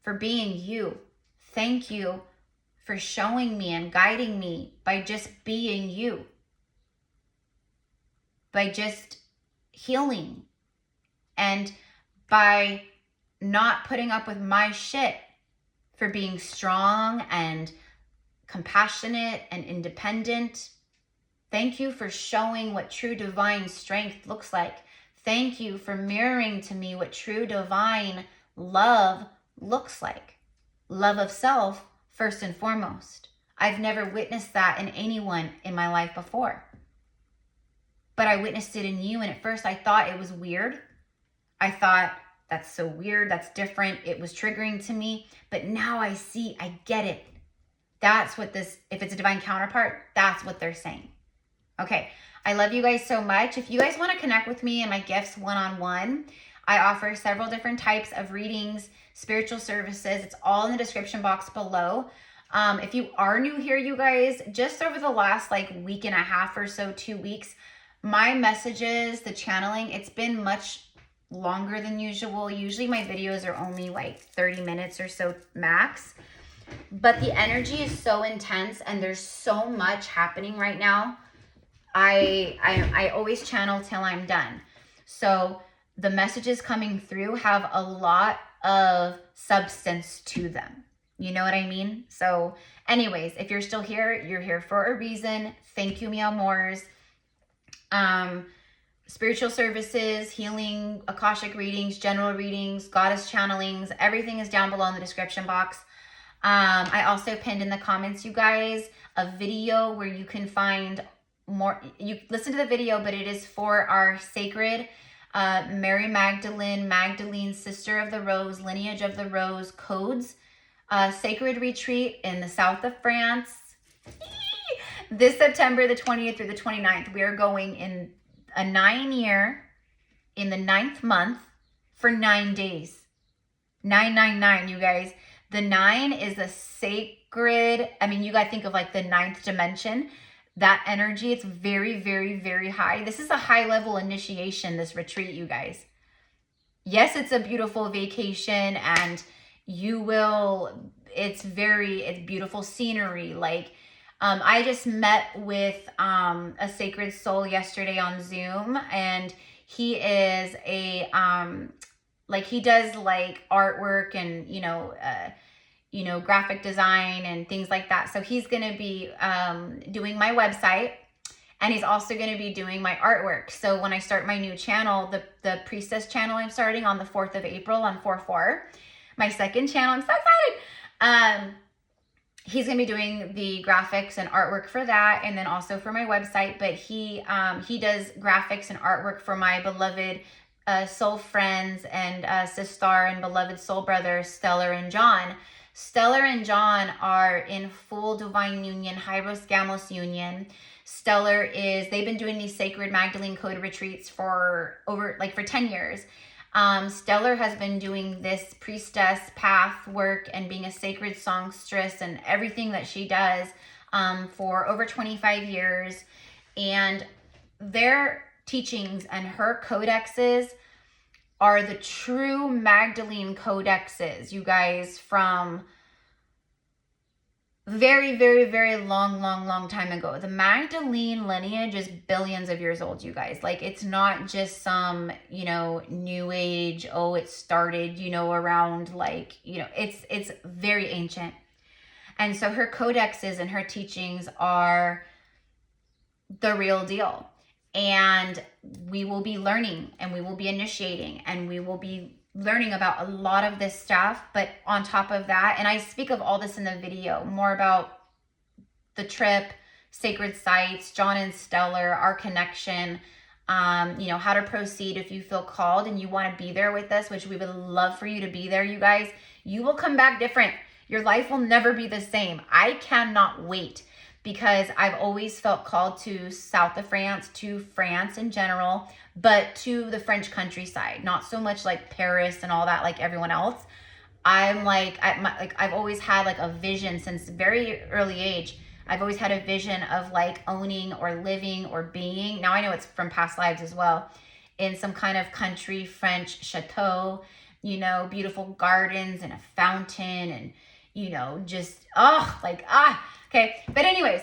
[SPEAKER 1] for being you. Thank you for showing me and guiding me by just being you, by just healing, and by not putting up with my shit, for being strong and compassionate and independent. Thank you for showing what true divine strength looks like. Thank you for mirroring to me what true divine love looks like. Love of self, first and foremost. I've never witnessed that in anyone in my life before, but I witnessed it in you. And at first I thought it was weird. I thought, that's so weird, that's different. It was triggering to me, but now I see, I get it. That's what this, if it's a divine counterpart, that's what they're saying. Okay, I love you guys so much. If you guys want to connect with me and my gifts one-on-one, I offer several different types of readings, spiritual services. It's all in the description box below. If you are new here, you guys, just over the last like week and a half or so, 2 weeks, my messages, the channeling, it's been much longer than usual. Usually my videos are only like 30 minutes or so max, but the energy is so intense and there's so much happening right now. I always channel till I'm done. So the messages coming through have a lot of substance to them. You know what I mean? So anyways, if you're still here, you're here for a reason. Thank you, mi amors. Spiritual services, healing, Akashic readings, general readings, goddess channelings, everything is down below in the description box. I also pinned in the comments, you guys, a video where you can find more. You listen to the video, but it is for our sacred Mary Magdalene, Magdalene, Sister of the Rose, Lineage of the Rose, Codes, Sacred Retreat in the south of France. This September the 20th through the 29th, we are going in a 9-year, in the 9th month, for 9 days. 999, you guys. The 9 is a sacred, I mean, you guys think of like the 9th dimension. That energy, it's very, very, very high. This is a high level initiation, this retreat, you guys. Yes, it's a beautiful vacation, and you will, it's beautiful scenery. Like, I just met with a sacred soul yesterday on Zoom, and he is a, like, he does like artwork and, graphic design and things like that. So he's going to be doing my website, and he's also going to be doing my artwork. So when I start my new channel, the Priestess channel I'm starting on the 4th of April on 4/4, my second channel, I'm so excited. He's going to be doing the graphics and artwork for that, and then also for my website. But he does graphics and artwork for my beloved soul friends and sister and beloved soul brothers, Stellar and John. Stellar and John are in full divine union, Hieros Gamos union. Stellar they've been doing these sacred Magdalene Code retreats for 10 years. Stellar has been doing this priestess path work and being a sacred songstress and everything that she does for over 25 years. And their teachings and her codexes are the true Magdalene codexes, you guys, from very, very, very long time ago. The Magdalene lineage is billions of years old, you guys. Like, it's not just some, new age, it started, around it's very ancient. And so her codexes and her teachings are the real deal. And we will be learning, and we will be initiating, and we will be learning about a lot of this stuff. But on top of that, and I speak of all this in the video, more about the trip, sacred sites, John and Stellar, our connection, how to proceed if you feel called and you want to be there with us, which we would love for you to be there, you guys. You will come back different. Your life will never be the same. I cannot wait, because I've always felt called to south of France, to France in general, but to the French countryside, not so much like Paris and all that like everyone else. I've always had like a vision since very early age. I've always had a vision of like owning or living or being, now I know it's from past lives as well, in some kind of country French chateau, beautiful gardens and a fountain and, okay. But anyways,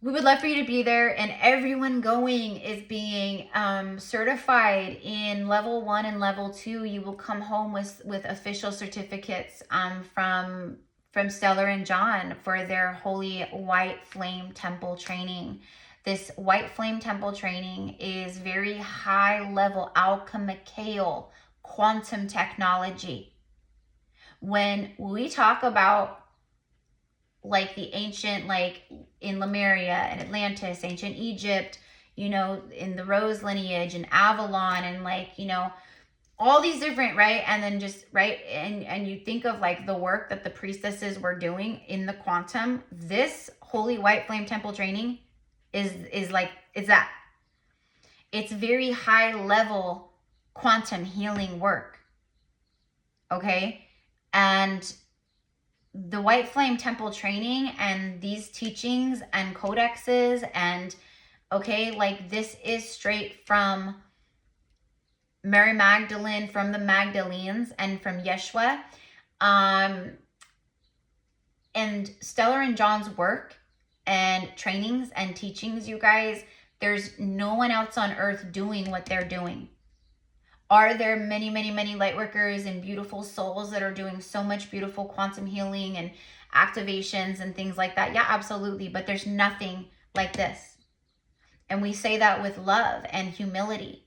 [SPEAKER 1] we would love for you to be there, and everyone going is being certified in level 1 and level 2. You will come home with official certificates from Stellar and John for their Holy White Flame Temple training. This White Flame Temple training is very high level alchemical quantum technology. When we talk about like the ancient, like in Lemuria and Atlantis, ancient Egypt, in the Rose lineage and Avalon and all these different, right? And then just, right? And you think of like the work that the priestesses were doing in the quantum, this Holy White Flame Temple training is like, it's that. It's very high level quantum healing work. Okay? And the White Flame Temple training and these teachings and codexes and, this is straight from Mary Magdalene, from the Magdalenes, and from Yeshua. And Stellar and John's work and trainings and teachings, you guys, there's no one else on earth doing what they're doing. Are there many, many, many light workers and beautiful souls that are doing so much beautiful quantum healing and activations and things like that? Yeah, absolutely. But there's nothing like this. And we say that with love and humility.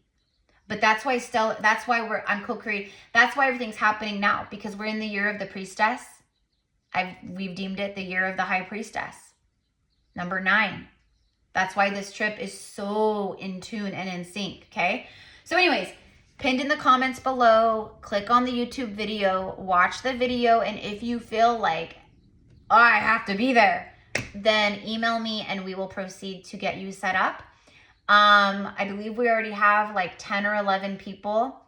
[SPEAKER 1] But that's why I'm co-creating. That's why everything's happening now, because we're in the year of the priestess. We've deemed it the year of the high priestess. Number 9. That's why this trip is so in tune and in sync, okay? So anyways, pinned in the comments below, click on the YouTube video, watch the video, and if you feel like, oh, I have to be there, then email me and we will proceed to get you set up. I believe we already have like 10 or 11 people,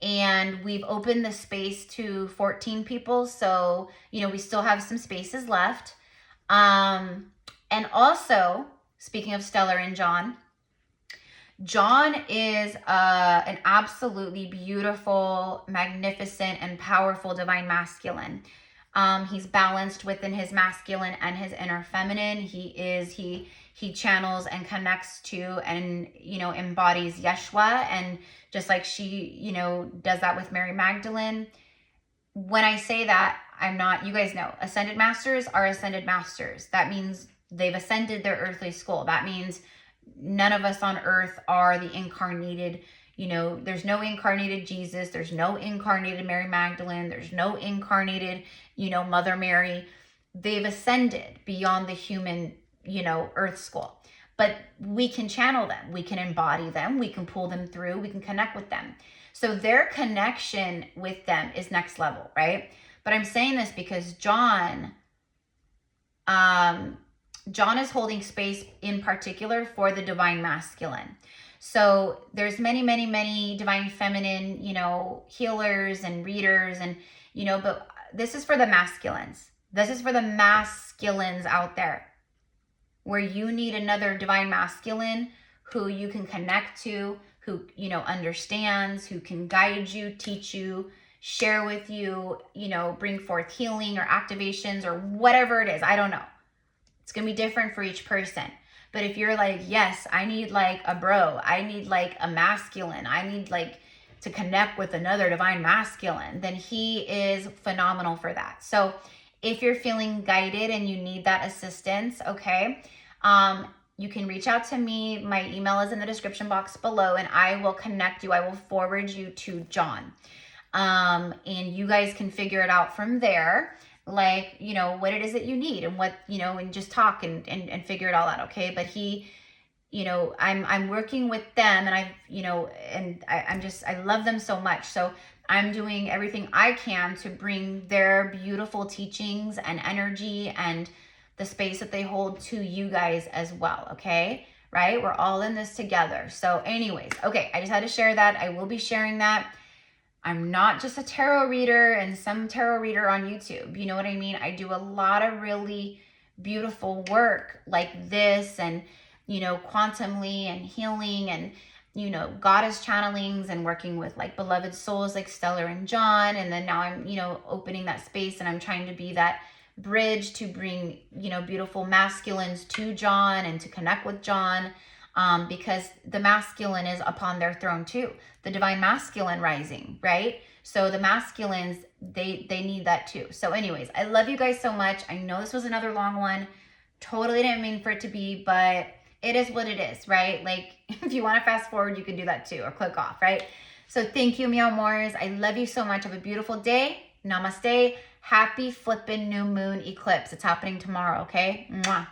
[SPEAKER 1] and we've opened the space to 14 people. So, you know, we still have some spaces left. And also, speaking of Stellar and John is an absolutely beautiful, magnificent, and powerful divine masculine. He's balanced within his masculine and his inner feminine. He channels and connects to and, you know, embodies Yeshua. And just like she, you know, does that with Mary Magdalene. When I say that, I'm not, you guys know, ascended masters are ascended masters. That means they've ascended their earthly school. That means none of us on earth are the incarnated, you know, there's no incarnated Jesus. There's no incarnated Mary Magdalene. There's no incarnated, you know, Mother Mary. They've ascended beyond the human, you know, earth school. But we can channel them. We can embody them. We can pull them through. We can connect with them. So their connection with them is next level, right? But I'm saying this because John is holding space in particular for the divine masculine. So there's many, many, many divine feminine, you know, healers and readers and, you know, but this is for the masculines. This is for the masculines out there where you need another divine masculine who you can connect to, who, you know, understands, who can guide you, teach you, share with you, you know, bring forth healing or activations or whatever it is. I don't know. It's going to be different for each person. But if you're like, yes, I need like a bro, I need like a masculine, I need like to connect with another divine masculine, then he is phenomenal for that. So if you're feeling guided and you need that assistance, okay, you can reach out to me. My email is in the description box below and I will connect you. I will forward you to John. And you guys can figure it out from there. Like, you know, what it is that you need and what, you know, and just talk and figure it all out. Okay. But he, you know, I'm working with them and I've, you know, and I love them so much. So I'm doing everything I can to bring their beautiful teachings and energy and the space that they hold to you guys as well. Okay. Right. We're all in this together. So anyways, okay. I just had to share that. I will be sharing that. I'm not just a tarot reader and some tarot reader on YouTube. You know what I mean? I do a lot of really beautiful work like this and, you know, quantumly and healing and, you know, goddess channelings and working with like beloved souls like Stellar and John. And then now I'm, you know, opening that space and I'm trying to be that bridge to bring, you know, beautiful masculines to John and to connect with John. Because the masculine is upon their throne too. The divine masculine rising, right? So the masculines, they need that too. So anyways, I love you guys so much. I know this was another long one. Totally didn't mean for it to be, but it is what it is, right? Like if you want to fast forward, you can do that too, or click off, right? So thank you, meow mores. I love you so much. Have a beautiful day. Namaste. Happy flippin' new moon eclipse. It's happening tomorrow, okay? Mwah.